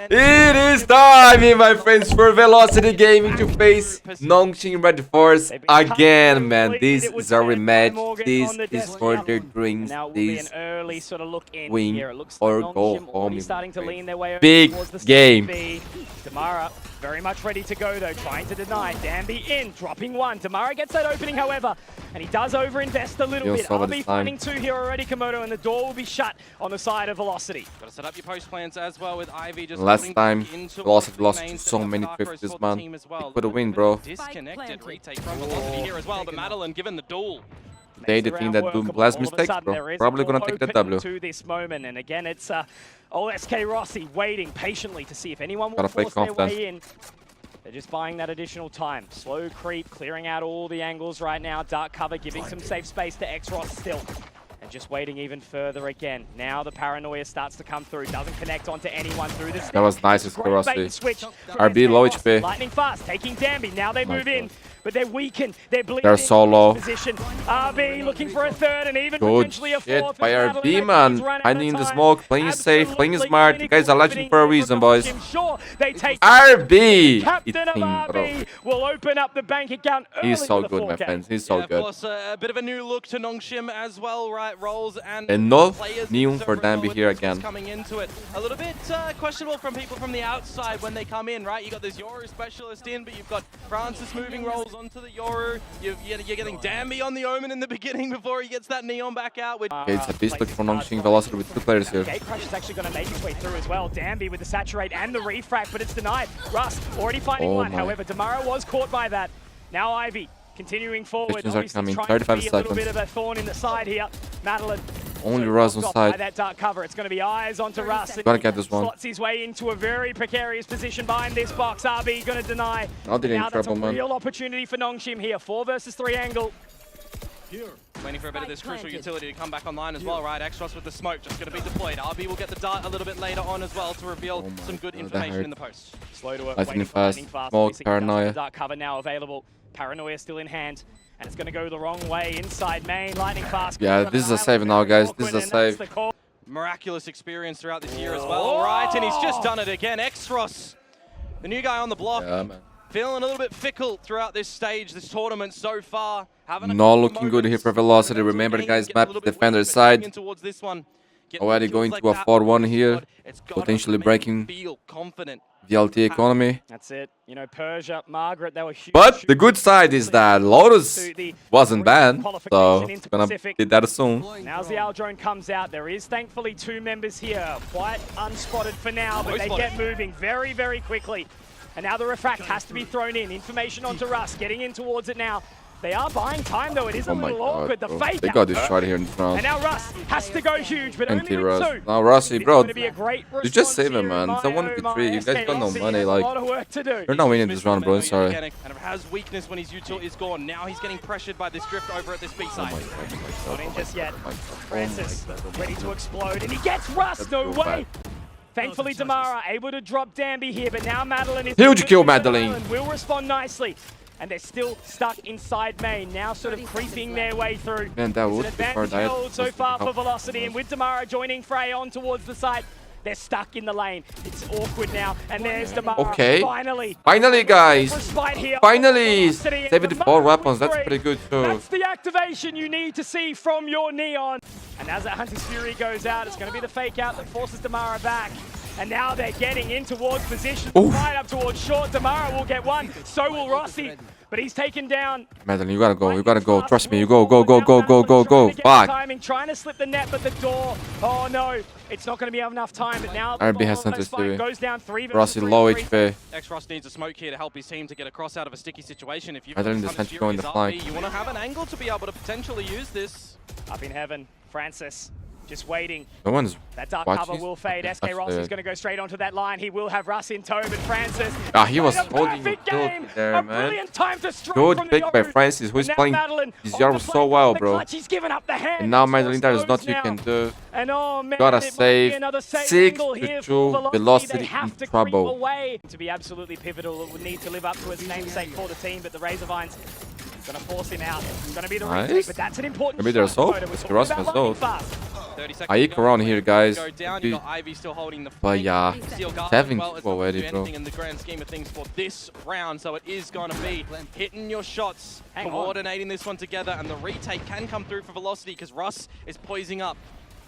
It is time, my friends, for Velocity Gaming to face Nongshim RedForce again, man. This is a rematch. This is for their dreams. This win or go home. Big game. Damara very much ready to go though, trying to deny. Danby in, dropping one. Damara gets that opening, however, and he does overinvest a little bit. RB finding two here already, Komodo, and the door will be shut on the side of Velocity. Got to set up your post plans as well with Ivy. Just last time, Velocity lost to so many trips this man. He could have win, bro. Disconnected retake from Velocity here as well, but Madeline given the duel. They the team that do less mistakes, bro. Probably gonna take the W. To this moment, and again, it's SKROSSI waiting patiently to see if anyone will Gotta play force their confidence. way in. They're just buying that additional time. Slow creep, clearing out all the angles right now. Dark cover, giving some safe space to XROS still. And just waiting even further again. Now the paranoia starts to come through. Doesn't connect onto anyone through the That was nice, SKROSSI. RB low HP. Lightning fast, taking Danby. Now they move in, but they're weakened. They're bleeding. They're so low. Position. RB looking for a third and even Good potentially a shit fourth. by RB, man. Hiding in the smoke, playing safe, playing smart. You guys are legend for a reason, boys. RB! Captain of RB will open up the bank account. He's so good, my friends. He's so good. Of course, a bit of a new look to Nongshim as well, right? Roles and no neon for Danby here again. Coming into it a little bit questionable from people from the outside when they come in, right? You got this Yoru specialist in, but you've got Francis moving roles onto the Yoru. You're getting Danby on the Omen in the beginning before he gets that neon back out. Okay, it's a beast look for Nongshim Velocity with two players here. Gatecrush is actually going to make his way through as well. Danby with the saturate and the refract, but it's denied. Russ already finding one. However, Damara was caught by that. Now Ivy continuing forward. Questions are coming. Trying 35 to be seconds. A little bit of a thorn in the side here. Madeline. Only Russ on side. That dark cover. It's going to be eyes onto Russ. Gotta get this one. Slots his way into a very precarious position behind this box. RB going to deny. Now they're in trouble, that's a man. real opportunity for Nongshim here. 4 versus 3 angle. Waiting for a bit of this crucial utility to come back online as well, right? XROSS with the smoke just going to be deployed. RB will get the dart a little bit later on as well to reveal some good information in the post. Slow to work, lightning fast, smoke, paranoia. Dark cover now available. Paranoia still in hand. And it's going to go the wrong way inside main. Lightning fast. Yeah, this is a save now, guys. This is a save. Miraculous experience throughout this year as well, right? And he's just done it again. XROSS, the new guy on the block. Yeah, man. Feeling a little bit fickle throughout this stage, this tournament so far. Not looking good here for Velocity. Remember, guys, map defender side. Already going to a 4-1 here. Potentially breaking VLT economy. That's it. You know, Persia, Margaret, they were huge. But the good side is that Lotus wasn't bad, so it's gonna be that soon. Now as the Owl drone comes out, there is thankfully 2 members here. Quite unspotted for now, but they get moving very, very quickly. And now the refract has to be thrown in. Information onto Russ, getting in towards it now. They are buying time though, it is a little awkward. The fake they got this shot here in front. And now Russ has to go huge, but only with 2. Now Rossi, bro, you just save him, man. It's a 1v3. You guys got no money, like, you're not winning this round, bro. I'm sorry. And it has weakness when his util is gone. Now he's getting pressured by this drift over at this B side. Not in just yet. Francis ready to explode, and he gets Russ. No way. Thankfully, Damara able to drop Danby here, but now Madeline is... Huge kill, Madeline. Will respond nicely. And they're still stuck inside main, now sort of creeping their way through. Man, that would be hard. So far for Velocity, and with Damara joining Frey on towards the side, they're stuck in the lane. It's awkward now, and there's Damara. Okay. Finally, guys. Finally. 74 weapons. That's pretty good too. That's the activation you need to see from your Neon. And as that Hunter's Fury goes out, it's going to be the fake out that forces Damara back. And now they're getting in towards position, right up towards short. Damara will get one, so will Rossi. But he's taken down. Madeline, you gotta go. You gotta go. Trust me. You go. Fuck. Timing, trying to slip the net, but the door. Oh no, it's not going to be enough time. But now RB has sent this to goes down 3 Rossi low HP. XROSS needs a smoke here to help his team to get across out of a sticky situation. If you've Madeline just had to go in the flank. You want to have an angle to be able to potentially use this. Up in heaven, Francis. Just waiting. No one's that dark cover will fade. SKROSSI is going to go straight onto that line. He will have Russ in tow, but Francis. He was holding the good there, man. Good pick by Francis, who's playing his Yoru so well, bro. And now Madeline, there is nothing you can do. Gotta save 6-2 Velocity in trouble. To be absolutely pivotal, it would need to live up to its namesake for the team, but the Razorvines gonna force him out. It's gonna be the retake, but that's an important maybe there's shot. hope. SKROSSI has hope. 30 seconds I to around here, guys. Go down. You got Ivy still holding the But yeah, Steel Guard 7 as well. It's people not gonna already, do bro. anything in the grand scheme of things for this round, so it is going to be hitting your shots, Hang on. coordinating this one together, and the retake can come through for Velocity because Russ is poising up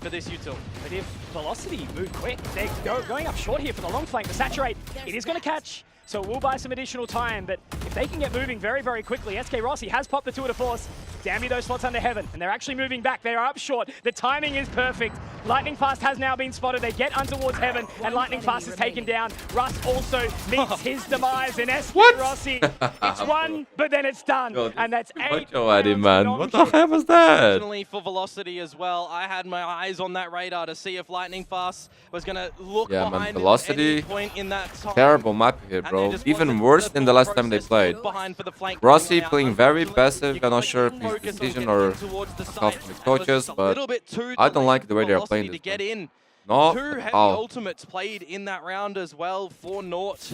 for this util. But if Velocity move quick, they're going up short here for the long flank. The Saturate, it is going to catch, so it will buy some additional time. But if they can get moving very, very quickly, SKROSSI has popped the tour de force. Damn you, those slots under heaven, and they're actually moving back. They are up short. The timing is perfect. Lightning Fast has now been spotted. They get on towards heaven, and Lightning Fast is taken down. Russ also meets his demise in SKROSSI. It's one, but then it's done. Yo, And that's 8 Already, rounds man. for What the Nongshim. heck was that? Unfortunately for Velocity as well, I had my eyes on that radar to see if Lightning Fast was going to look Yeah, man, behind Velocity, at any point in that time. Terrible map here, And bro. there just Even wasn't worse the than the last time they process played. behind for the flank Rossi coming out. playing very Unfortunately, passive. you I'm not can sure if only his focus on decision getting or in towards the tough site. from the And it was coaches, just a but little bit too I don't like the way delayed they are for playing Velocity this, to get in. No, Two heavy how? ultimates played in that round as well for Naught.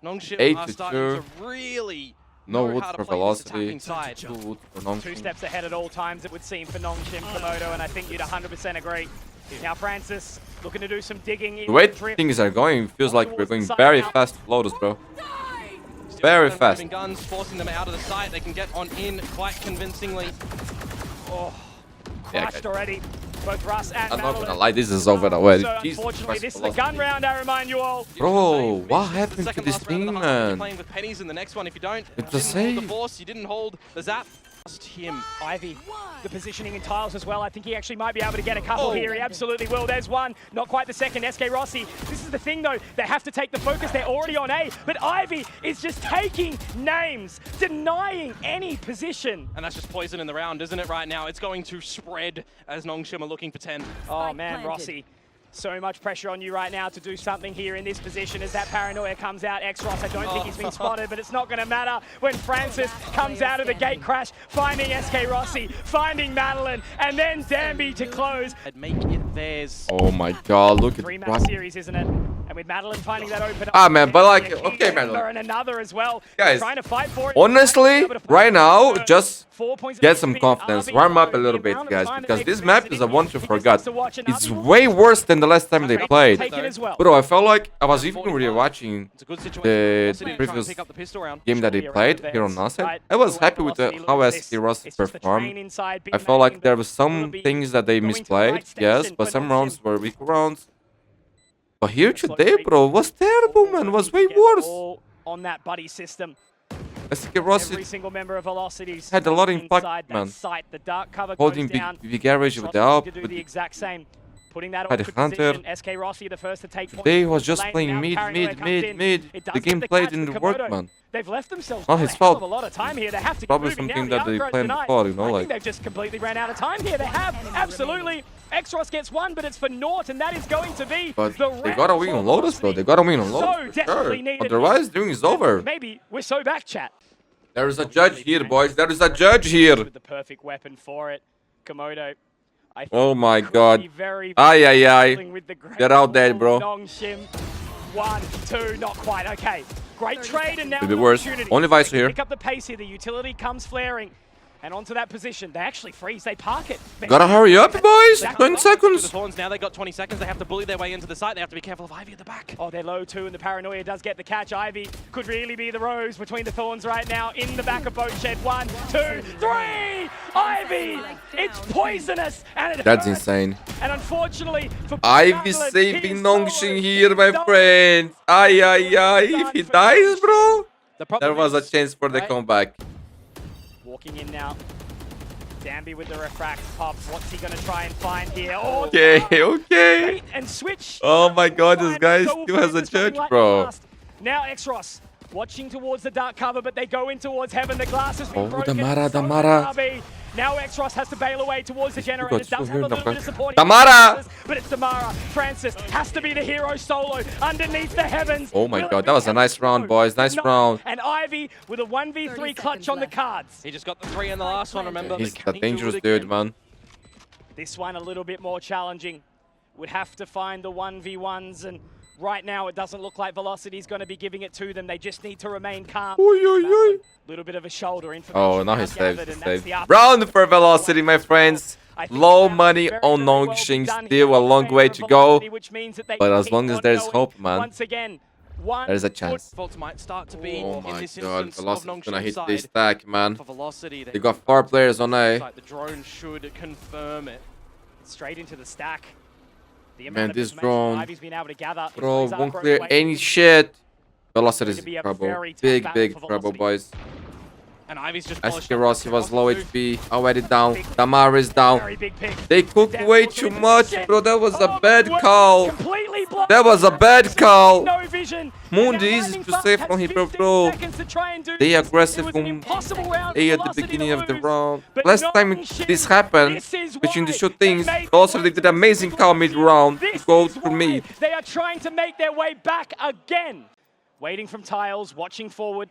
Nongshim 8 are to starting 2. to really No know wood how to for play this Velocity. attacking side. 2 wood for 2 Nongshim. steps ahead at all times, it would seem, for Nongshim Komodo, and I think you'd 100% agree. Now Francis looking to do some digging. The way things are going feels like we're going very fast with Lotus, bro. Very fast. Moving guns, forcing them out of the site. They can get on in quite convincingly. Oh, Yeah, crushed guys. already. Both Russ and I'm not Madeline. gonna lie, this is over already. So Jesus unfortunately, Christ, this is the Velocity. gun round, I remind you all. Bro, what It's the happened to second this last round team, of the half. You're man? playing with pennies in the next one. If you don't, It's you the didn't hold the same. force, you didn't hold the zap. Just him. Ivy, the positioning in tiles as well. I think he actually might be able to get a couple Oh. here. He absolutely will. There's one, not quite the second. SKROSSI. This is the thing though, they have to take the focus. They're already on A, but Ivy is just taking names, denying any position. And that's just poison in the round, isn't it, right now? It's going to spread as Nongshim are looking for 10. Oh man, Rossi. So much pressure on you right now to do something here in this position as that paranoia comes out. X-Ross, I don't think he's been spotted, but it's not going to matter when Francis comes out of the gate crash, finding SKROSSI, finding Madeline, and then Danby to close. And make it theirs. Oh my god, look at 3-match what. series, isn't it? And with Madeline finding that open up. Ah, man, but like, a key okay, member Madeline. And another as well. Guys, Trying to fight for it. honestly, right now, just 4 points get some confidence. Warm up a little bit, guys, because this map is a one to forget. It's way worse than the last time they played. Bro, I felt like I was even rewatching It's a good situation. the Velocity trying to previous pick up the pistol round. game that they played here on Nasser. I was happy with how SKROSSI performed. I felt like there were some things that they misplayed, yes, but some rounds were weak rounds. But here today, bro, was terrible, man. Was way worse. On that buddy system. Every SKROSSI single member of Velocity's had a lot of impact, inside that man. site. The dark cover Holding goes down. big garage with the Trust up. to do With the exact same. Putting that had awkward Hunter. position. SKROSSI the first to take points. Today was from just the lane. playing Now mid, Paranoia mid, comes mid, in. mid. It does The get game the played catch didn't for work, Komodo. man. They've left themselves Not a his hell fault. of a lot of time here. They have to Probably keep moving something now. that The they Uncrows planned tonight, before, you know, I like- think they've just completely ran out of time here. They have, absolutely. X-Ross gets one, but it's for naught, and that is going to be But the they round gotta win for on Lotus, bro. Velocity. They gotta win on So Lotus, for desperately sure. needed. Otherwise, doing is over. Maybe we're so back, chat. There is a judge here, boys. There is a judge here. With the perfect weapon for it, Komodo. I think Oh my could god. be very, Ay, ay, ay. dealing with the great Get out there, bro. Nongshim. 1, 2, not quite. Okay, great trade, and now Could be an worse. opportunity. Only Vice They here. Pick up the pace here. The utility comes flaring, and onto that position. They actually freeze. They park it. Gotta hurry up, boys. 20 Through the seconds. thorns, now they've got 20 seconds. They have to bully their way into the site. They have to be careful of Ivy at the back. Oh, they're low too, and the paranoia does get the catch. Ivy could really be the rose between the thorns right now. In the back of boat shed. 1, 2, 3. Ivy, it's poisonous, and it That's hurts. insane. And unfortunately, for Ivy Madeline, saving he's Nongshim solo. here, my Don't- friends. Ay, ay, ay. If he dies, bro, The problem there was a is- chance for the right? comeback. Walking in now. Danby with the refract pop. What's he going to try and find here? Oh, Okay, no. okay. Bait and switch. Oh my god, this Fine, guy so still has a Francis coming judge, lightning bro. fast. Now X-Ross watching towards the dark cover, but they go in towards heaven. The glass has been Oh, broken. Damara, So Damara. does RB. Now X-Ross has to bail away towards the generator. got Does two have a here, little Damara. bit of support. Damara! But it's Damara. Francis has to be the hero solo underneath the heavens. Oh my Will it god, be that was a Kevin? nice round, boys. Nice No. round. And Ivy with a 1v3 clutch on the cards. He just got the 3 in the last one, remember? He's They a can't do dangerous it dude, again. man. This one a little bit more challenging. Would have to find the 1v1s and right now it doesn't look like Velocity is going to be giving it to them. They just need to remain calm. Little bit of a shoulder information. Oh, now he's saved. gathered, and that's the up- Round for Velocity, my friends. Low money on Nongshim, still a long way to go. But as long as there's hope, man, Once again, there's a chance. Faults might start to be Oh in my this god, instance of Velocity's gonna hit Nongshim's this side. stack, man. For Velocity, They got 4 players on A. the drone should confirm it. straight into the stack. The Man, amount of this information drone, Ivy's been able to gather. bro, If Blizzard won't broke clear away, any shit. Velocity's It's gonna be in a trouble. very tough Big, battle big for trouble, Velocity. boys. And Ivy's just polished up SKROSSI was low Rossi. HP, already down. Damar is down. Very big pick. They cooked Down way also too into the much, shit. bro. That was a Oh, bad my word. call. Completely blocked. That was a bad call. No vision. Mundi And now is Lightning to Fast save has from Hyper 15 Pro. seconds to try and do They this. aggressive It was an from impossible round A for at the Velocity beginning to of the lose. round. But Last time Nongshim, this happened, this is between the why two things, they made Velocity their did way an amazing to call the mid-round to This go is through me. why They are trying to make their way back again. Waiting from tiles, watching forward.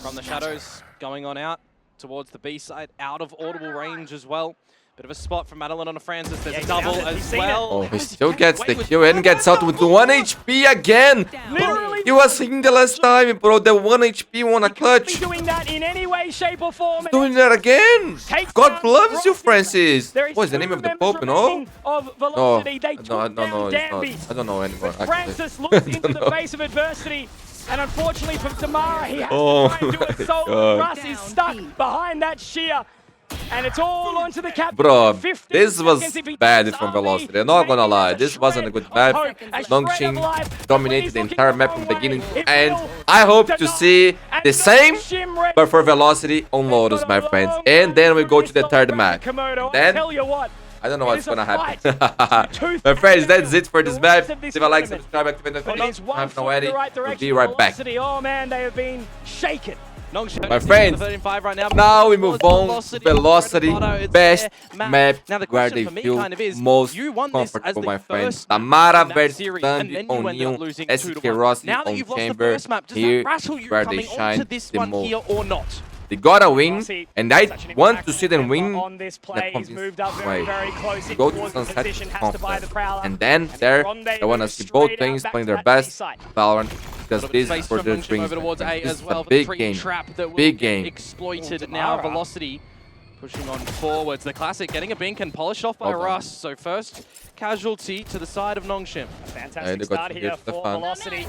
From the shadows, going on out towards the B side, out of audible range as well. Bit of a spot from Madeline on a Francis. There's Yeah, a double he's as seen it. well. Oh, he still gets the kill and gets out with 1 HP again. Literally He was hitting the last time, bro. The 1 HP won a be clutch. doing that in any way, shape, or form. Doing that again. Takes God down loves you, Rossi. Francis. There is What's the two name of the members Pope, you know? remaining Of No, Velocity. They no, took no, down no, it's Danby. not. I don't know anymore, But actually. Francis looks into don't the know. face of adversity. And unfortunately for Tamara, he has Oh to try and do it my solo. God. Russ is stuck behind that sheer. And it's all onto the captain. Bro, 15 this was seconds if he bad takes from Army, Velocity. I'm not gonna maybe lie, there's this wasn't a good shred map. of hope, a shred of Nongshim life, but when dominated he's the looking entire the map wrong from the beginning way, to it end. will I hope to deny. see And the same, Nongshim Red but for Velocity on Lotus, my friends. And then we go to the third map. Then, tell you what, I don't know it what's is a gonna fight happen. tooth My friends, and nail that's it for this the map. rest of this Leave a like, tournament. subscribe, activate But it is notifications. one Have no foot in edit. the right We'll direction be right back. Velocity. Oh man, they have been shaken. Nongshim My is friends, 35 right now. now we move on. Velocity, It's best their map Now the where question they for me feel kind of is, most you won this as comfortable, the my friends. first map Tamara in that versus series, and Dandy then you on ended up new losing 2-1. SKROSSI Now that on you've lost the Chamber. first map, does Here, that rattle you where they coming onto shine this the one most. here or not? They gotta win, Rossi, and I such an want to impactful see them member win. on this play. He's moved up way. very close in Go to towards the Sunset position, has to buy the Prowler. and then And there, Ronde I wanna moves see both straight out teams back playing to their that B best side. Valorant, because Little this space is for from their Nongshim dreams. over towards A This as is well a for the big tree game. trap that will Big get game. exploited Oh, now. Tamara. Velocity pushing on forwards. The classic getting a bink and polished off by Well done. Russ. So first casualty to the side of Nongshim. Fantastic they got start to here get the for fun. Velocity.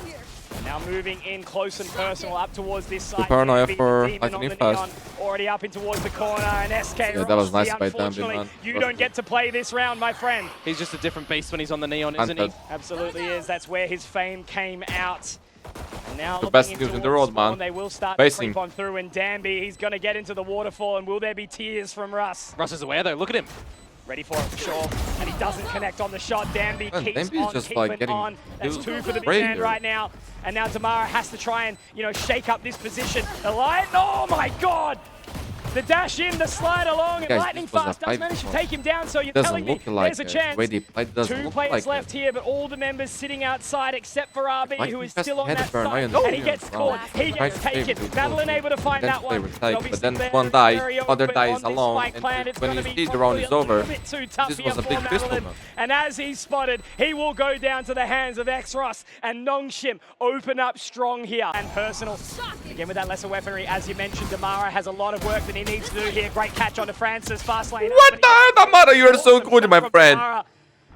Now moving in close and personal up towards this side. paranoia Danby, for the demon on Lightning the Fast. neon, already up in towards the corner, and SK Yeah, that was nice Rossi, by Danby, unfortunately, man. you don't get to play this round, my friend. He's just a different beast when he's on the neon, isn't he? Hunted. Absolutely is. That's where his fame came out. And now The looking best in news in the towards world, man. spawn, they will start to Facing. creep on through, and Danby, he's going to get into the waterfall, and will there be tears from Russ? Russ is aware though. Look at him. Ready for it, for sure. And he doesn't connect on the shot. Danby Man, keeps Danby's on just, keeping like, getting on. That's killed 2 for the big right man here. right now. And now Tamara has to try and, shake up this position. The light, oh my God! The dash in, the slide along, and Guys, Lightning this was a Fast does fight manage to before. take him down, so you're Doesn't telling me look like there's a it. chance. The way they played doesn't 2 look players like left it. here, but all the members sitting outside except for RB, Lightning who is Fast still on had that a paranoia side. no And he on gets the caught. round. He Tried gets to save taken. it, Madeline able to find Then that they one. were tight, They'll be but then very, one dies, very other open dies on this alone, Spike and plan. It's when gonna you be see the round probably is a over, little bit too tough this here was a for big pistol Madeline. map. And as he's spotted, he will go down to the hands of SKROSSI, and Nongshim open up strong here. And personal, again with that lesser weaponry, as you mentioned, Damara has a lot of work that he needs to do here. Great catch onto Francis, fast lane. What the matter? You're so Awesome good, stuff my from friend. Tamara.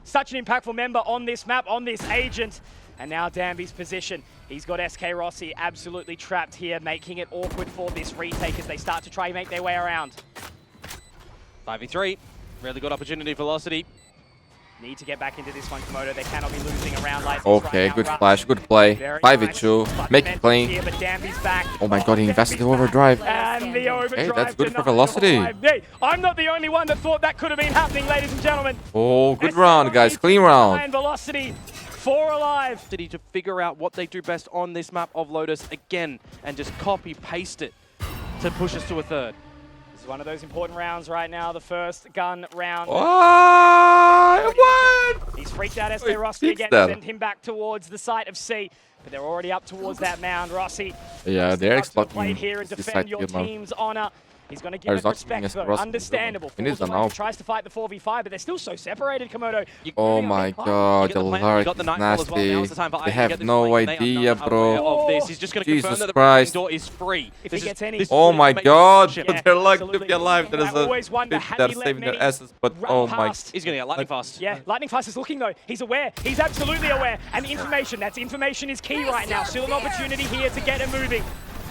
Such an impactful member on this map, on this agent. And now Danby's position. He's got SKROSSI absolutely trapped here, making it awkward for this retake as they start to try and make their way around. 5v3. Really good opportunity. Velocity. Need to get back into this one, Komodo. They cannot be losing around like this Okay, right now. good Russ, flash, good play. very 5v2, nice. make it clean. Here, but Danby's back. Oh my god, he invested the Danby's overdrive. back. And the overdrive. that's good for denied. Velocity. Hey, I'm not the only one that thought that could have been happening, ladies and gentlemen. Oh, good round, guys. Clean round. And Velocity, 4 alive. City to figure out what they do best on this map of Lotus again and just copy paste it to push us to a third. This is one of those important rounds right now, the first gun round. What? He's freaked out Wait, SKROSSI fix again, that. send him back towards the site of C. But they're already up towards that mound. Rossi, Yeah, they're play exploiting here and this defend side your field now. team's honor. He's going to give it respect, though. Understandable. It is an tries to fight the 4v5, but they're still so separated, Komodo. Oh my god, the Lark is nasty. They have no idea, bro. He's just going to Jesus confirm that Christ. the door is free. If he gets any... Oh my god, Yeah, they're lucky to absolutely. be alive. That is I always wonder, had they're he let saving their many asses, but run oh my... past? He's going to get lightning fast. Yeah, Lightning Fast is looking, though. He's aware. He's absolutely aware. And information, that's information is key right now. Still an opportunity here to get him moving.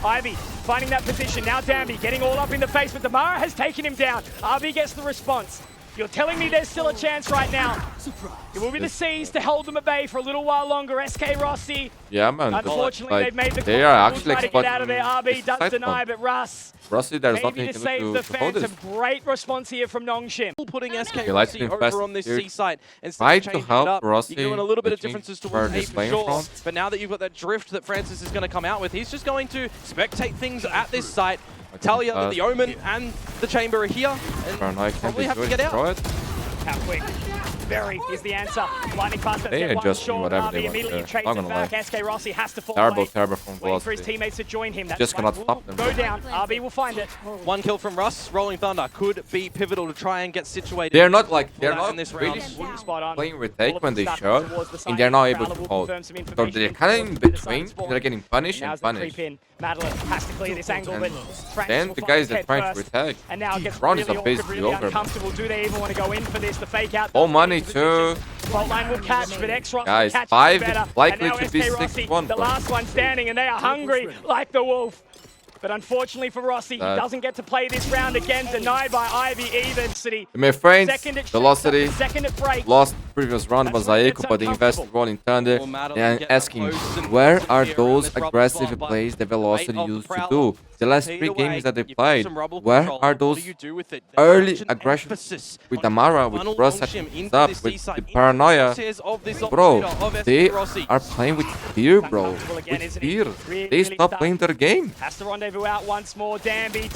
Ivy finding that position. Now Danby getting all up in the face, but Damara has taken him down. RB gets the response. You're telling me there's still a chance right now. It will be the C's to hold them at bay for a little while longer. SKROSSI. Yeah, man. Unfortunately, Like, they've made the call. they are actually Try to get out of there. RB does deny, but Rossi, there's nothing maybe he to can save do the to hold this. Phantom. Great response here from Nongshim. Putting likes to SKROSSI invest over on this here. C site instead Try of to changing help it up. Rossi You're doing a little bit of change differences where towards A he's for playing sure. from. But now that you've got that drift that Francis is going to come out with, he's just going to spectate things at this site. Tell you that the Omen and the Chamber are here, and probably have to get out. How quick? Very is the answer. Lightning Fast They at one adjusting short. whatever RB they want immediately there. trades Not it gonna back. lie. SKROSSI has to fall Terrible, away. terrible from Waiting for his Velocity. teammates to join him. That Just cannot will stop them. Go down. RB will find it. One kill from Russ. Rolling Thunder could be pivotal to try and get situated. They're not like, they're that not in this really round. Spot on. playing All retake of when they them shot, towards the side. and they're not able Fowler to will hold. confirm some So information they're into kind of in the between, spawn. they're getting punished Now's and the punished. creep in. Madeline has to clear this angle, but Francis Then will the find guys his that head trying to first. retake. And now it gets Round really is awkward, basically really over. uncomfortable. Do they even want to go in for this? The fake out. Oh, money too. Fault line will catch, but X-Ross Guys, will catch 5 better. is likely and now to be SKROSSI, 6-1. the last one standing, and they are hungry like the wolf. But unfortunately for Rossi, he doesn't get to play this round again, denied by Ivy even. City. My friends, Second at Velocity second at break. lost previous round was Aeko, but they invested Rolling Thunder and asking, where are those aggressive plays that Velocity used to do? The last 3 games that they played, where are those early aggression with Damara, with Russ setting things up, with the paranoia? Bro, they are playing with fear, bro. With fear. They stopped playing their game. Has to rendezvous out once more. Danby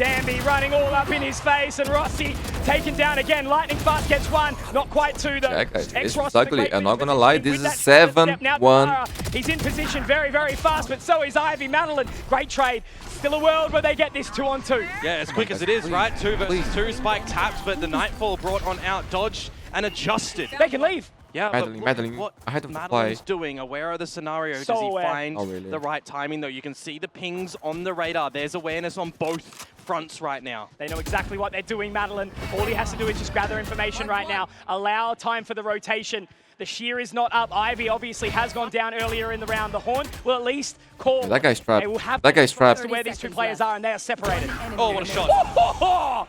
running all up in his face, and Rossi taken down again. Lightning Fast gets 1, not quite 2 though. Yeah, guys, this is X-Ross ugly. I'm not gonna lie, this is with that 7-1. Now he's in position very, very fast, but so is Ivy. Madeline, great trade. Still a world where they get this 2-on-2. Yeah, as quick as it is, right? 2 versus 2. Spike tapped, but the Nightfall brought on out, dodged, and adjusted. They can leave. Yeah, Madeline, what ahead of the Madeline's play. doing, aware of the scenario, So does he aware. find Oh, really? the right timing, though? You can see the pings on the radar. There's awareness on both fronts right now. They know exactly what they're doing, Madeline. All he has to do is just gather information right now. Allow time for the rotation. The shear is not up. Ivy obviously has gone down earlier in the round. The Horn will at least call. Yeah, that guy's trapped. They will have That guy's trapped. to where these 2 players are, and they are separated. Oh, what a shot.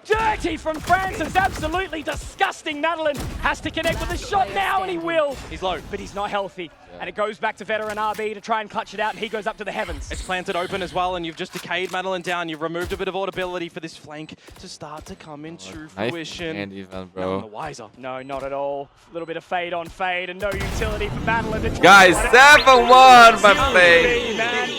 Dirty from Francis, absolutely disgusting. Madeline has to connect with a shot now, and he will. He's low. But he's not healthy. And it goes back to veteran RB to try and clutch it out, and he goes up to the heavens. It's planted open as well, and you've just decayed Madeline down. You've removed a bit of audibility for this flank to start to come into fruition. And even, None the bro. wiser. No, not at all. A little bit of fade on fade, and no utility for Madeline. Guys, 7-1, my friend.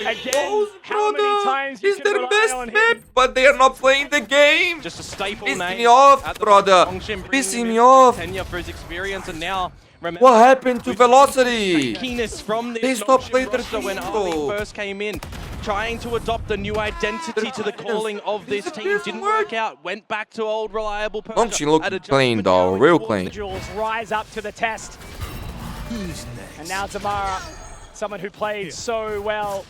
Again, how many times you He's can their rely best on him? map, but they are not playing the game. Just a staple Pissing name. me off, at the brother. Nongshim, bringing Pissing him me in off. Tenure for his experience, and now remember What happened to Velocity? keenness from this They stopped Nongshim playing their roster when game, Ali bro. first came in, trying to adopt a new identity to the calling of this team. Didn't work out. Went back to old reliable. Nongshim looked clean though, real clean. Individuals rise up to the test. And now Damara, someone who played so well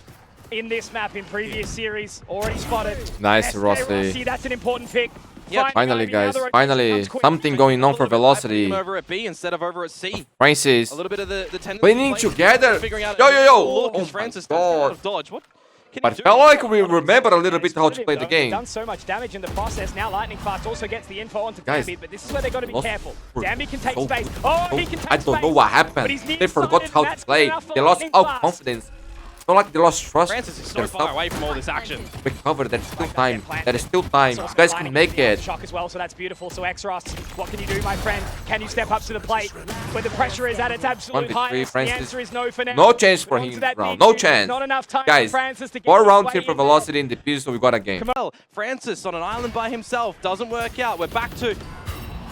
in this map in previous series, already spotted. Nice, SKROSSI, that's an important pick. Yeah, Finally, Ivy, guys, another finally, comes quick. something going on for Velocity. Over at B instead of over at C. Francis, A little bit of the tendency playing to play together. figuring out Yo, yo, yo. Look, Oh as my Francis God. does out of dodge. What can But he do? felt like we remember a little bit how to play the He's game. done so much damage in the process. Now Lightning Fast also gets the info onto Guys, Danby, but this is where they've got to be lost careful. for Danby can take so space. good. Oh, So he can take I don't know space. what But happened. he's They forgot nearsighted, how and to that's good play. enough for They lost Lightning all Fast. confidence. It's not like they lost trust. Francis is so They're far stuck. away from all this action. Recover. There's still Like that time. plant. There is still time. It's You also guys can finding make the it. shock as well, so that's beautiful. So X-Ross, what can you do, my friend? Can you step up to the plate when the pressure is at its absolute 1v3, highest? The Francis. answer is no for now. No chance for But him onto in that this round. big No dude. chance. Not enough time Guys, for Francis to get 4 his rounds way here for in there. Velocity in the piece, so we got a game. Well, Francis on an island by himself doesn't work out. We're back to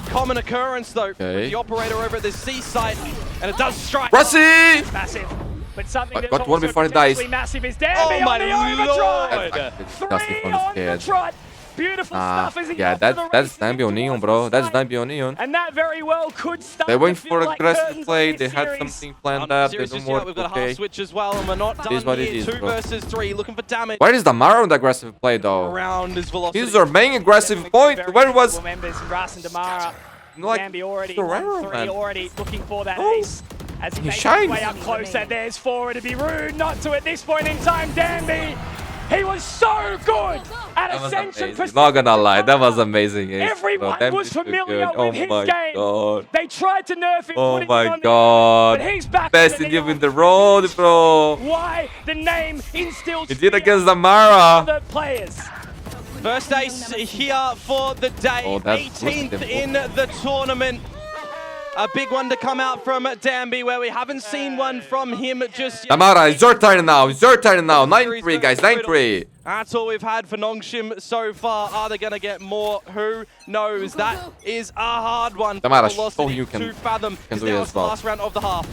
common occurrence though. Okay. With the operator over at the C site, and it does strike. Rossi! Massive. But something Got that's one also before he dies. potentially massive is Danby Oh my on the overdrive. That's Three from the on the kid. trot. Beautiful stuff as he Yeah, got to the that's race Danby on towards Neon, the bro. That's side. Danby on Neon. And that very well could start They went to for feel like aggressive curtains play. on They this had series. something planned out. They Series don't just yet. work. We've got a Okay. half switch as well, and we're not It is done what it here. is, 2 bro. versus 3, looking for damage. Where is the Mara on the aggressive play, though? Around his velocity. He's our main aggressive point. Very Where was... capable members, Ras and Damara. Like, Danby already Ferrero, 1-3, man. already looking for that Oh. ace. As he He makes his shines. way up closer, there's 4. It'd be rude not to at this point in time. Danby, he was so good at That was Ascension. amazing. Not gonna lie, that was amazing. Ace, bro. Everyone Damn, was he's too familiar good. with his my game. God. They tried to nerf him, Oh putting my him on God. the but he's back Best on the idiot neon. in the road, bro. Why the name instilled He did fear against the in Mara. the players. First ace here for the day. Oh, that's 18th good. in the tournament. A big one to come out from Danby, where we haven't seen one from him just yet. Tamara, it's your turn now. It's your turn now. 9-3, guys. 9-3. That's all we've had for Nongshim so far. Are they going to get more? Who knows? That is a hard one. Tamara, for show you can- to fathom. can do Now it it's as the well. last round of the half.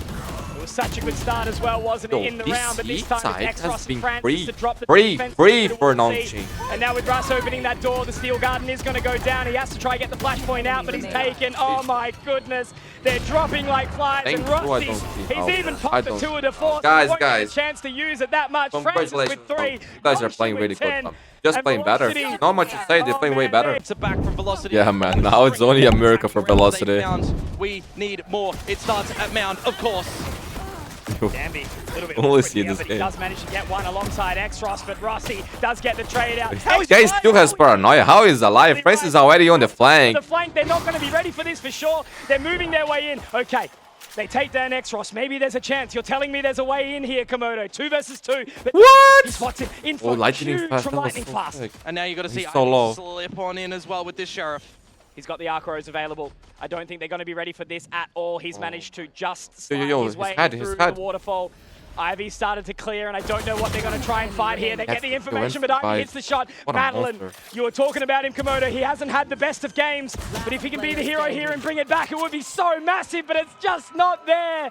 It was such a good start as well, wasn't it, in the This round? But this time side it's has X-Ross been and Francis free. to drop the Free defense for towards the Nongshim. sea. And now with Russ opening that door, the Steel Garden is going to go down. He has to try and get the flashpoint out, but he's taken. Oh my goodness. They're dropping like flies. Thank And you, I Rusty, don't see he's how. even I popped the don't 2 to 4. Guys, won't get guys. a chance to use it that much. Francis with Congratulations. 3. You guys are Nongshim playing with really good, 10. man. Just And playing better. Velocity- Not much to say. They're playing way better. It's a back from Velocity. Yeah, man. Now it's only a miracle for Velocity. We need more. It starts at Mound, of course. Danby, a little bit Only awkward see here, this but game. he does manage to get one alongside X-Ross, but Rossi does get the trade out. This guy still has paranoia. How is alive? Francis is already on the flank. The flank, they're not going to be ready for this for sure. They're moving their way in. Okay, they take down X-Ross. Maybe there's a chance. You're telling me there's a way in here, Komodo. 2 versus 2. But What? he spots it in Oh, front. lightning Huge fast. from That was lightning so fast. sick. And now you got to see He's so Ivy low. slip on in as well with this Sheriff. He's got the Arcros available. I don't think they're going to be ready for this at all. He's managed to just Yo, slide yo, his his way head, his through head. the waterfall. Ivy started to clear, and I don't know what they're going to try and fight here. They get the information, but Ivy hits the shot. What a Madeline, monster. you were talking about him, Komodo. He hasn't had the best of games, but if he can be the hero here and bring it back, it would be so massive, but it's just not there.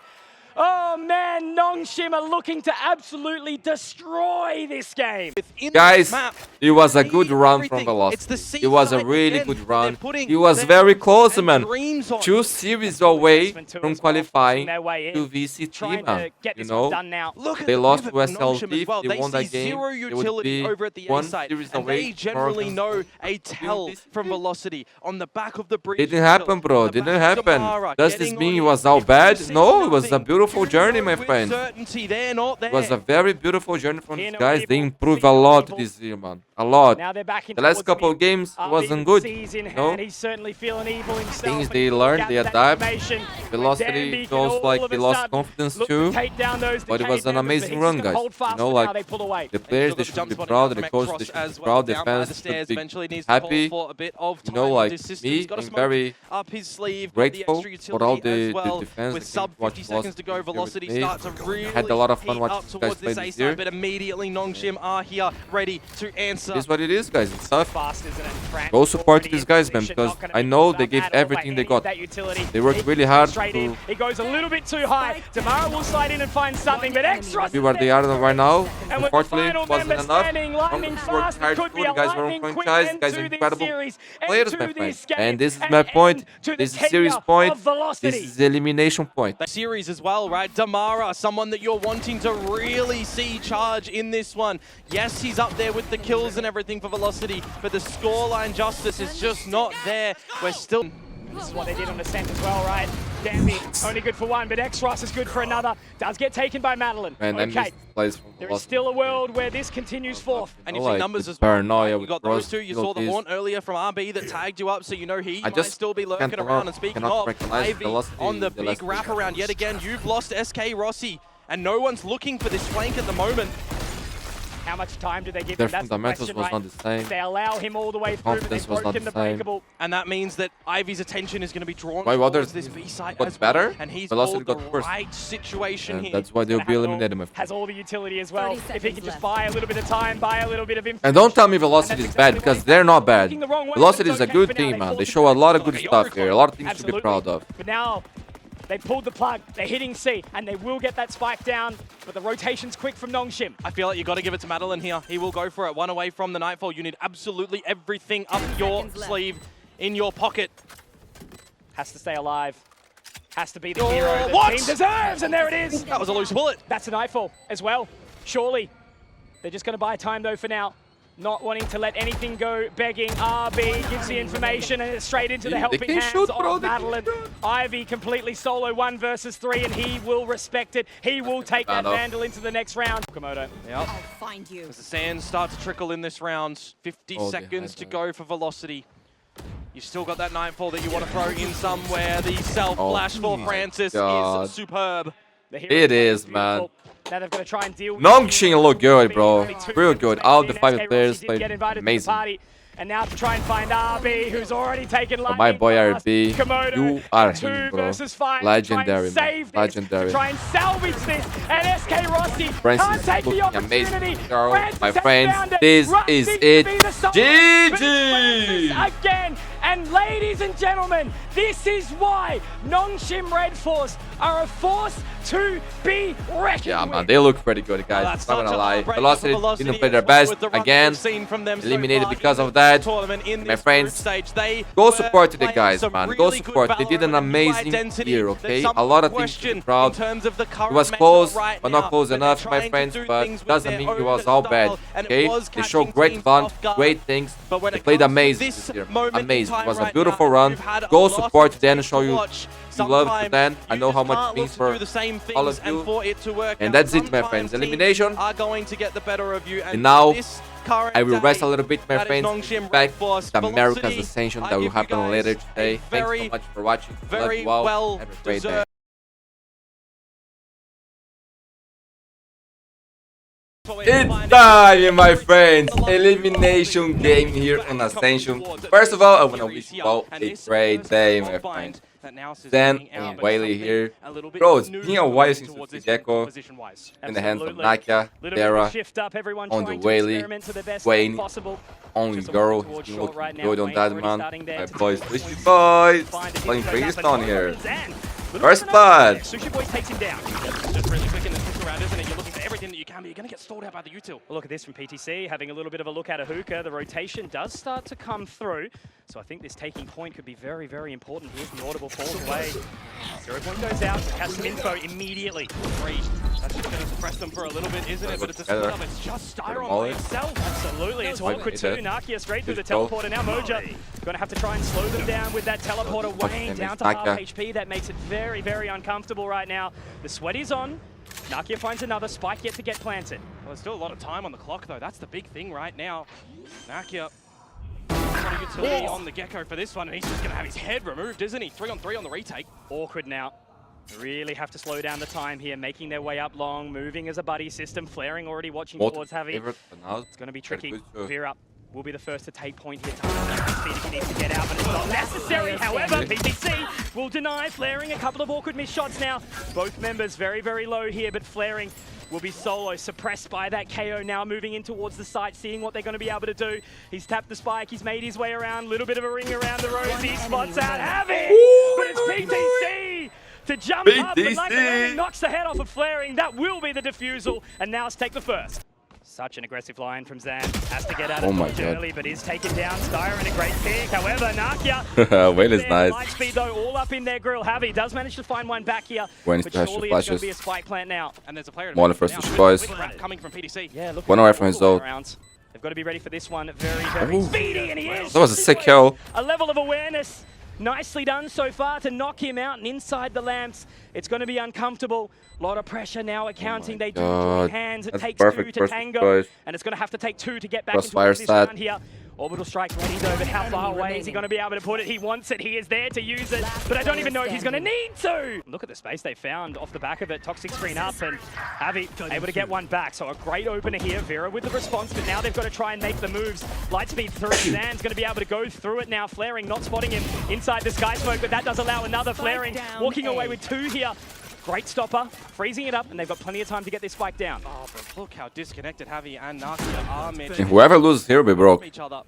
Oh man, Nongshim are looking to absolutely destroy this game. Within Guys, this map, it was a they good need run everything. from It's the Velocity. It was a seaside really again good that run. they're putting It was their very hopes close, and man. dreams on. 2 series away Placement too from as well, qualifying forcing their way in, to VCT, trying man. to get You this one know, done now. Look at they the lost to pivot from Nongshim SLT. as well. They They won see that game. zero It would utility be over at the A one side, series and away they from generally Oregon. know a tell this. from Velocity on the back of the bridge. Didn't happen, bro. On the Didn't back of happen. Damara, Does this getting mean it on was in. all If you bad? see No, it was a nothing, beautiful you journey, know my with friend. certainty they're not there. It was a very beautiful journey from Here these no guys. They evil, improved see a no lot evil. this year, man. A lot. Now they're back The last towards couple the of games Arby wasn't with good. C's in No? hand. He's certainly feeling evil himself. Things and they he learn, gathers they that adapt. information. Velocity Danby can feels all like of he a lost sudden confidence look too. to take down those But it decayed was an members, but amazing he's run, just gonna guys. hold fast You know, for now, like they pull away. the players, they Still should got be the jump proud. spot The from coach, X-Ross they should as be well, proud. down by Defense the should stairs. be Eventually needs to call happy. for a bit of You know, time like with his system. me, He's got a being smoke very up his sleeve, grateful got the extra for all utility the as well. defense With against sub what 50 seconds to go, Velocity Velocity did. starts to really Had a lot of fun heat watching up these guys towards play this A this year. side, but immediately Nongshim are here ready to answer. It is what it is, guys. It's tough. Fast, isn't it? Frank Go support already these in guys, man, position, because not gonna I be know pulled they up gave at all by everything they any of got. that utility. They worked He really goes hard straight to- in. He goes a little bit too high. Damara will slide in and find something, but X-Ross See where they are right now. and with the Unfortunately, final it wasn't member enough. standing, lightning Nongshim worked fast, hard could be too. a The guys were on lightning quick franchise. end Guys to are this incredible series, players, end my to friend. this game, And this is and my point. end to the This is series tenure point. of Velocity. This is the elimination point. The series as well, right? Damara, someone that you're wanting to really see charge in this one. Yes, he's up there with the kills and everything for Velocity, but the scoreline justice is just not there. We're still... This is what they did on Ascent as well, right? Danby, only good for one, but X-Ross is good for another. Does get taken by Madeline. Man, I Okay, missed plays from there is Velocity. still a world where this continues forth. And you I see like numbers the as well. paranoia You with got those Ross, two. You saw the these- haunt earlier from RB that tagged you up, so you know he might just still be lurking cannot- around. And speaking cannot of, recognize Ivy Velocity on the in the big last wraparound yet again. You've lost SKROSSI, and no one's looking for this flank at the moment. How much time do they give Their him? That's the fundamentals question, was right? not the same. They allow him all the way through, but confidence they've was not broken the the same. breakable. And that means that Ivy's attention is going to be drawn Why towards others this B-side got as well. better? And he's Velocity pulled the got worse. right situation And here. that's why they'll Gonna be have it all. eliminated, my friend. Has all the utility as well. 30 If he can seconds just left. buy a little bit of time, buy a little bit of information. And don't tell me Velocity And is that's bad, exactly because what they're not bad. Looking the wrong way, Velocity but is a it's good okay for now. team, They man. fall They to show a lot of good the stuff here. A lot of things to be Absolutely. proud of. But now, They pulled the plug, they're hitting C, and they will get that spike down, but the rotation's quick from Nongshim. I feel like you got to give it to Madeline here. He will go for it. One away from the Nightfall. You need absolutely everything up your sleeve, in your pocket. Has to stay alive. Has to be the hero the team deserves, and there it is. That was a loose bullet. That's a Nightfall as well, surely. They're just going to buy time, though, for now. Not wanting to let anything go, begging. RB gives the information, and it's straight into the helping hands of Madeline. Ivy completely solo 1 versus 3, and he will respect it. He will take that Vandal into the next round. Komodo. Yep. I'll find you. As the sand starts to trickle in this round, 50 seconds to go for Velocity. You've still got that Nightfall that you want to throw in somewhere. The self-flash for Francis is superb. It is, man. Now they've got to try and deal with Nongshim look good, bro. Real good. All the 5 players played amazing. And now to try and find RB, who's already taken lightning. My boy RB, Komodo, you are 2 him, bro. versus 5. Legendary, man. Legendary. Try and salvage this. And SKROSSI Francis can't take the looking opportunity. amazing. Girl, my friends, this is it. GG! Again. And ladies and gentlemen, this is why Nongshim RedForce are a force to be reckoned Yeah, with. man, they look pretty good, guys. Not gonna lie. Velocity didn't play their best. Again, eliminated because of that. My friends, go support the guys, man. Go support. They did an amazing year, okay? A lot of things to be proud. It was close, but not close enough, my friends. But doesn't mean it was all bad, okay? They showed great fun, great things. They played amazing this year. Amazing. It was a beautiful run. Go support Dan and show you love to Dan. I know how much it means for all of you. And that's it, my friends. Elimination. And now I will rest a little bit, my friends. Back to America's Ascension that will happen later today. Thanks so much for watching. Love you all. Have a great day. It's time, my friends! Elimination game here on Ascension. First of all, I want to wish you all a great day, my friends. Then and Whaley here. Bro, it's been a while since we see Gecko in the hands of Nakia, Dara, on the Whaley, Wayne, only girl. He's been looking good on that, man. My boys, Sushi Boys, playing Freestone here. First blood! Sushi Boys takes him down. Just really quick in this push around, isn't it? You're looking for everything that you can, but you're going to get stalled out by the util. Well, look at this from PTC, having a little bit of a look at a hookah. The rotation does start to come through, so I think this taking point could be very, very important here. The audible falls away. 0 point goes out, has some info immediately. That's just going to suppress them for a little bit, isn't it? But it's a split up. It's just Styron by itself. Absolutely, it's awkward too. Nakia straight through the teleporter. Now Moja going to have to try and slow them down with that teleporter. Wayne down to half HP. That makes it very, very uncomfortable right now. The sweat is on. Nakia finds another spike yet to get planted. Well, there's still a lot of time on the clock, though. That's the big thing right now. Nakia, got a utility on the Gecko for this one, and he's just going to have his head removed, isn't he? 3-on-3 on the retake. Awkward now. Really have to slow down the time here, making their way up long, moving as a buddy system. Flaring already watching towards Heavy. It's going to be tricky. Veer up will be the first to take point here. He needs to get out, but it's not necessary. However, PTC will deny. Flaring a couple of awkward missed shots now. Both members very, very low here, but Flaring will be solo, suppressed by that KO now, moving in towards the site, seeing what they're going to be able to do. He's tapped the spike, he's made his way around, little bit of a ring around the rosy, spots out Heavy, but it's PTC to jump up, and like a knocks the head off of Flaring. That will be the defusal, and now let's take the first. Such an aggressive line from Zan. Has to get out of dodge early, but is taken down. Styron a great pick. However, Nakia. Wayne is nice. Light speed though, all up in their grill. Javi does manage to find one back here. Wayne but surely it's going to be a spike plant now. And there's a player one first to boys. Coming from PTC. Yeah, look. One away from his zone. They've got to be ready for this one. Very, very speedy, and he is. That was a sick kill. A level of awareness. Nicely done so far to knock him out, and inside the lamps, it's going to be uncomfortable. A lot of pressure now accounting. They do join hands. It takes 2 to tango, and it's going to have to take 2 to get back into this round here. Orbital strike ready though, but how far away is he going to be able to put it? He wants it, he is there to use it, but I don't even know if he's going to need to. Look at the space they found off the back of it. Toxic screen up, and Avi able to get one back. So a great opener here. Vera with the response, but now they've got to try and make the moves. Lightspeed through. Zan's going to be able to go through it now. Flaring, not spotting him inside the sky smoke, but that does allow another Flaring. Walking away with 2 here. Great stopper, freezing it up, and they've got plenty of time to get this spike down. Oh, but look how disconnected Javi and Nakia are, Mitch. Whoever loses here will be broke. Each other.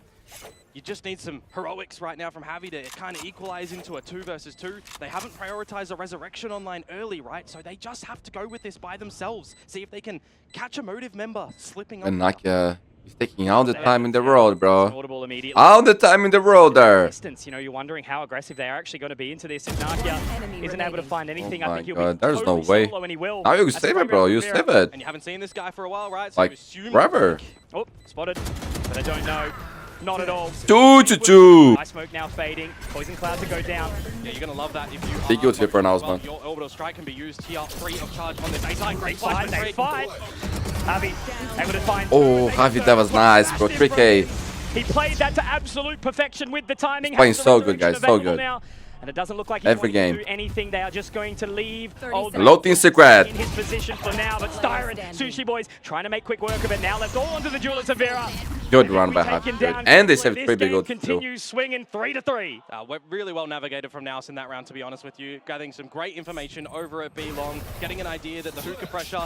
You just need some heroics right now from Javi to kind of equalize into a 2 versus 2. They haven't prioritized a resurrection online early, right? So they just have to go with this by themselves. See if they can catch a Motive member slipping And up. Nakia, he's taking all the time in the world, bro. Audible immediately. All the time in the world there. Distance, you know, you're wondering how aggressive they are actually going to be into this. If Nakia isn't able to find anything, Oh I think he'll my be God, there's no totally way. solo, and he will. Now you That's save the it, bro. program You from save Vera. it. And you haven't seen this guy for a while, right? So Like, you assume forever. Oh, spotted, but I don't know. Not at all. 2-2-2. Ice smoke now fading. Poison cloud to go down. Yeah, you're going to love that if you Big are guilty for an focused as well. Ausman. Your orbital strike can be used here, free of charge on this A-side. Great Fight, fight. they fight. Javi able to find. Oh, Javi, that was nice, bro. 3K. He played that to absolute perfection with the timing. Playing Has the so good, resurrection guys, so available good. now. And it doesn't look like he's Every going game. to do anything. They are just going to leave. Loading secret. In his position for now, but Styron, Sushi Boys trying to make quick work of it now. Left all onto the Jewelers of Vera. Good And run we by take him Javi. down And they quickly. saved This 3 big game ults too. continues swinging 3-3. Really well navigated from Nous in that round, to be honest with you. Gathering some great information over at B long, getting an idea that the hookah pressure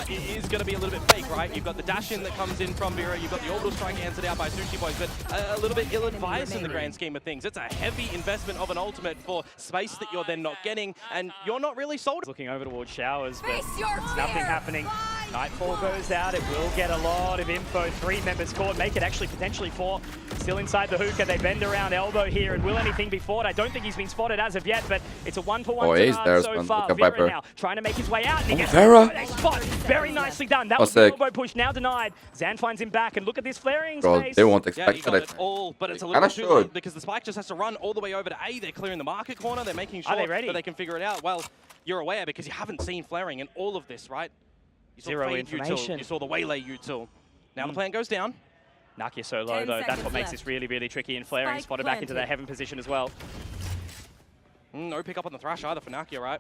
is going to be a little bit fake, right? You've got the dash in that comes in from Vera, you've got the orbital strike answered out by Sushi Boys, but a little bit ill-advised in the grand scheme of things. It's a heavy investment of an ultimate for space that you're then not getting, and you're not really sold. Looking over towards Showers, but there's nothing happening. Nightfall goes out, it will get a lot of info. 3 members caught, make it actually potentially 4. Still inside the hookah, they bend around elbow here, and will anything be fought? I don't think he's been spotted as of yet, but it's a 1-for-1 Oh, he's there, so man. far. Look at Vera Viper. now trying to make his way out, and he gets Vera. a spot. Very nicely done. That Oh, was the sick. elbow push, now denied. Zan finds him back, and look at this flaring Bro, space. they won't Yeah, expect you got that. it all, but it's a They little kinda too late should. because the spike just has to run all the way over to A. They're clearing the market corner. They're making Are sure they ready? that they can figure it out. Well, you're aware because you haven't seen flaring in all of this, right? You saw Zero the fade information. util, you saw the waylay util. Now the plant goes down. Nakia so low, 10 though. That's what seconds makes left. this really, really tricky. And flaring Spike spotted back into planted. that heaven position as well. No pick up on the thrash either for Nakia, right?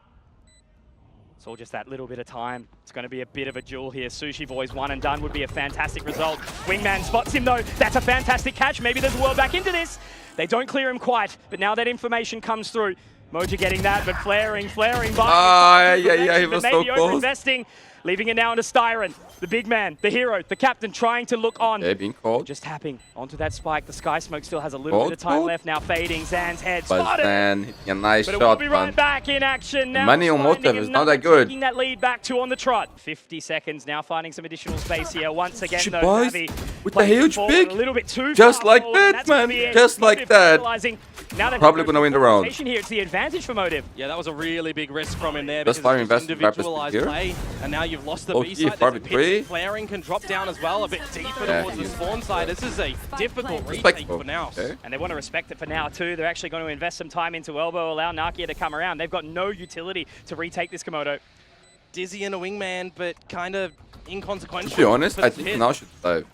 It's all just that little bit of time. It's going to be a bit of a duel here. Sushi Boys 1 and done would be a fantastic result. Wingman spots him though. That's a fantastic catch. Maybe there's a world back into this. They don't clear him quite, but now that information comes through. Moja getting that, but flaring by. Yeah, he was so maybe close. over-investing, leaving it now into Styron, the big man, the hero, the captain, trying to look on. Okay, being called. Just tapping onto that spike. The Sky Smoke still has a little bit of time Cold. left now. Fading. Zan's head But spotted. then hitting a nice But it will shot, be right man. back in action now. Money on finding Motive is not another, that good. Taking that lead back 2 on the trot. 50 seconds now, finding some additional space here. Once again, Shit, though, boys, Navi with the plays huge forward pick. a little bit too Just far like forward, that, and that's gonna man. be it. Just like Motive that. capitalizing. Now they've Probably got gonna win the round. rotation here. It's the advantage for Motive. Yeah, that was a really big risk from him there Just because fire it's invest in Viper's individualized here. play, and now you've lost the Oh, B yeah, side. far There's a between. pit. Flaring can drop down as well, a bit deeper Yeah, towards the he's- spawn side. This is a difficult retake Respectful. for Nous. Okay. And they want to respect it for now, too. They're actually going to invest some time into elbow, allow Nakia to come around. They've got no utility to retake this Komodo. Dizzy and a wingman, but kind of inconsequential. To be honest, for I this think hit. now should save.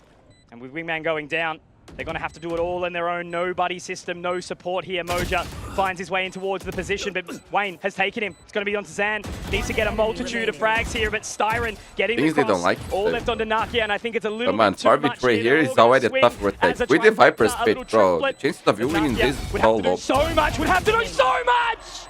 And with Wingman going down, they're going to have to do it all in their own. No buddy system, no support here. Moja finds his way in towards the position, but Wayne has taken him. It's going to be onto Zan. Needs to get a multitude of frags here, but Styron getting Things the they don't cross. like All to left onto Nakia, and I think it's a little But man, bit too much 4v3 here They're is all already gonna a tough swing retake. as a With the Viper's trifecta, a pit, little bro, the triplet. chances of you But winning Nakia this would is so have to do low. so much, would have to do so much!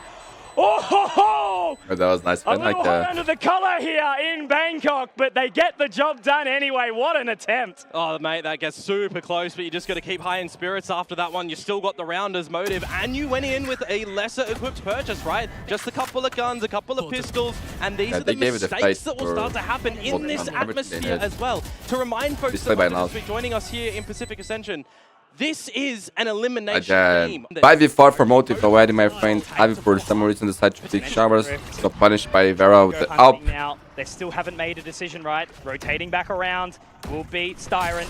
Oh, ho, ho! Oh, that was nice, A man. little Like hot under the collar here in Bangkok, but they get the job done anyway. What an attempt. Oh, mate, that gets super close, but you just got to keep high in spirits after that one. You still got the Rounders Motive, and you went in with a lesser equipped purchase, right? Just a couple of guns, a couple of pistols, and these are the they gave it a mistakes face that will for start to happen in what this everything they atmosphere did. as well. To remind folks This play that by might just now. be joining us here in Pacific Ascension, this is an elimination Again. game. 5v4 for Motive already, my friend. Javi for some reason decided to pick Showers. Got punished by Vera with Go the hunting up. now. They still haven't made a decision, right? Rotating back around will beat Styron.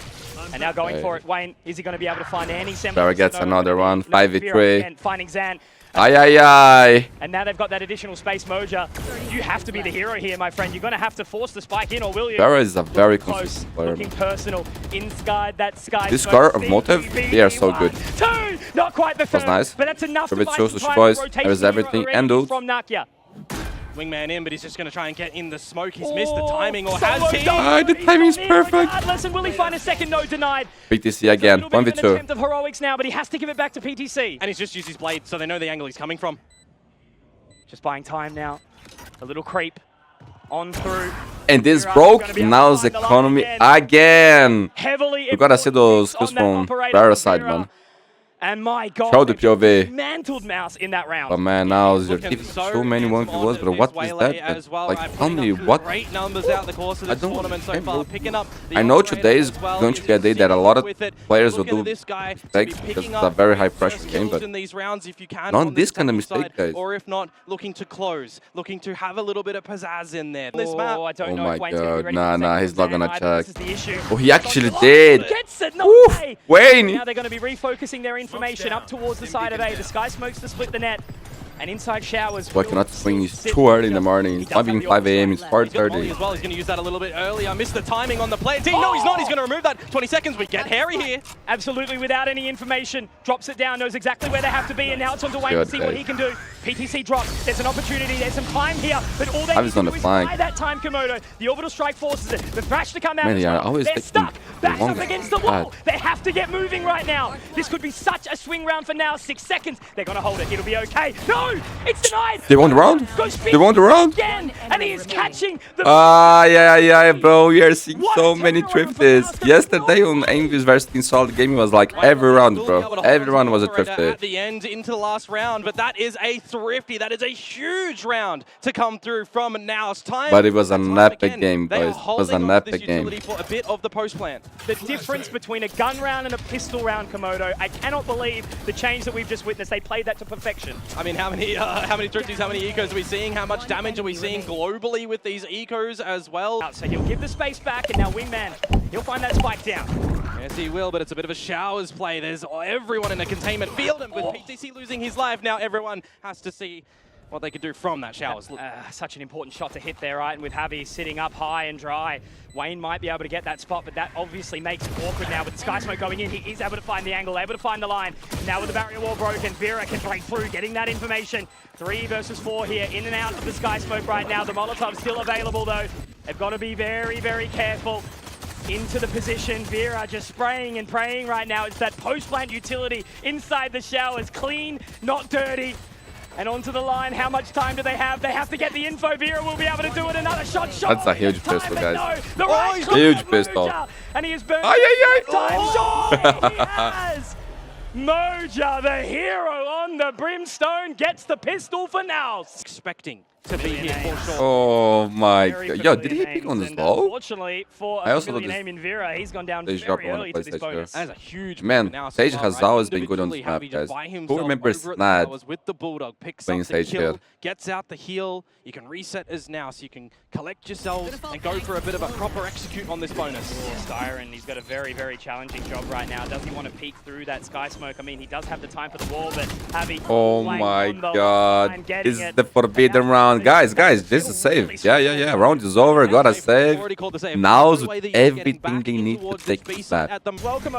And now going Okay. for it. Wayne, is he going to be able to find any semblance? Vera gets No, another one. no, 5v3. Vera again, finding Zan. Aye, aye, aye. And now they've got that additional space, Moja. You have to be the hero here, my friend. You're going to have to force the spike in, or will you? Vera is a very Close, consistent player. looking personal. Inside that sky. This smoke. score of Motive, they are so good. 2, not quite the third, nice. but that's enough to Give it buy to some Sushi time. Boys. Rotation There's here everything already and ult. from Nakia. Wingman in, but he's just going to try and get in the smoke. He's missed the timing, or Solo has he? double. Ah, the He's timing's gone in perfect. regardless, and will he find a second? No, denied. PTC again. A little bit of an 1v2. attempt of heroics now, but he has to give it back to PTC. And he's just used his blade, so they know the angle he's coming from. Just buying time now. A little creep on through. And this Vera broke gonna be able to Now's find the line economy again. again. Heavily We gotta see those on that screws from operator Vera for side, Vera. man. And my God, Show the POV. mantled Mouse in that round. But man, now you're Looking giving so many 1v1s, but what is that? As well, Like, tell me what. Great numbers out the course of I this don't tournament so understand, far. bro. Picking up I know today is going to be a day that a lot of players will do mistakes because it's a very high pressure game, but in these rounds if you can not this kind of mistake, guys. or if not, looking to close, looking to have a little bit of pizzazz in there. This Oh, map. I don't Oh know my if Wayne's gonna be God, ready nah, for the nah, second he's not gonna either. check. This is the issue. Oh, he actually did. Gets it, no Oof, way. Wayne. Now they're going to be refocusing their information up towards the side of A. The Sky Smokes to split the net. And inside Showers. So I cannot swing. It's too early in the morning. It's not even 5 AM. It's 4:30. As well, he's going to use that a little bit early. I missed the timing on the play. No, he's not. He's going to remove that. 20 seconds. We get hairy here. Absolutely without any information. Drops it down, knows exactly where they have to be, and now it's on to Wayne to see what he can do. PTC drops. There's an opportunity. There's some time here, but all they need to do is buy that time, Komodo. The orbital strike forces it. The thrash to come out. Man, yeah, They're stuck. Back up against the wall. They have to get moving right now. This could be such a swing round for now. 6 seconds. They're going to hold it. It'll be okay. No! It's denied! They won the round? They won the round? Again, and he is catching the... Yeah, bro. We are seeing so many thrifties. Yesterday on Envy's versus Team Solid game, it was like every round, bro. Every round was a thrifty. At the end, into the last round, but that is a thrifty. That is a huge round to come through from Now's time. But it was an epic game, boys. It was an epic game. For a bit of the post plant. The difference between a gun round and a pistol round, Komodo, I cannot believe the change that we've just witnessed. They played that to perfection. I mean, how many thrifties, how many ecos are we seeing? How much damage are we seeing globally with these ecos as well? So he'll give the space back, and now Wingman, he'll find that spike down. Yes, he will, but it's a bit of a Showers play. There's everyone in a containment field, and with PTC losing his life, now everyone has to see what they can do from that Showers. Such an important shot to hit there, right? And with Javi sitting up high and dry, Wayne might be able to get that spot, but that obviously makes it awkward now. With the Sky Smoke going in, he is able to find the angle, able to find the line. Now with the barrier wall broken, Vera can break through, getting that information. 3 versus 4 here, in and out of the Sky Smoke right now. The Molotov's still available though. They've got to be very, very careful. Into the position, Vera just spraying and praying right now. It's that post-plant utility inside the Showers, clean, not dirty. And onto the line, how much time do they have? They have to get the info. Vera will be able to do it. Another shot. That's a huge pistol, guys. No, the right huge pistol. And he has burned Ay. time shot. He has. Moja, the hero on the brimstone, gets the pistol for now. Expecting to be here for sure. Oh my Very God. Yo, did he familiar pick on names, this and low? Unfortunately, for I a also familiar noticed name in Vera, he's gone down they very dropped early to this one on bonus. That is a huge Man, movement now, Sage so has far, always been good on this map, individually, guys. Javi just by Who himself remembers over at Snad the towers with the Bulldog, picks playing up the Sage kill, here? gets out the heal. You can reset as now, so you can collect yourselves and go for a bit of a proper execute on this bonus. Styron, he's got a very, very challenging job right now. Does he want to peek through that Sky Smoke? I mean, he does have the time for the wall, but Javi... Oh my God. This is the forbidden round. Guys, this is safe. Yeah. Round is over. Got a save. Now's everything they need to take this back. Welcome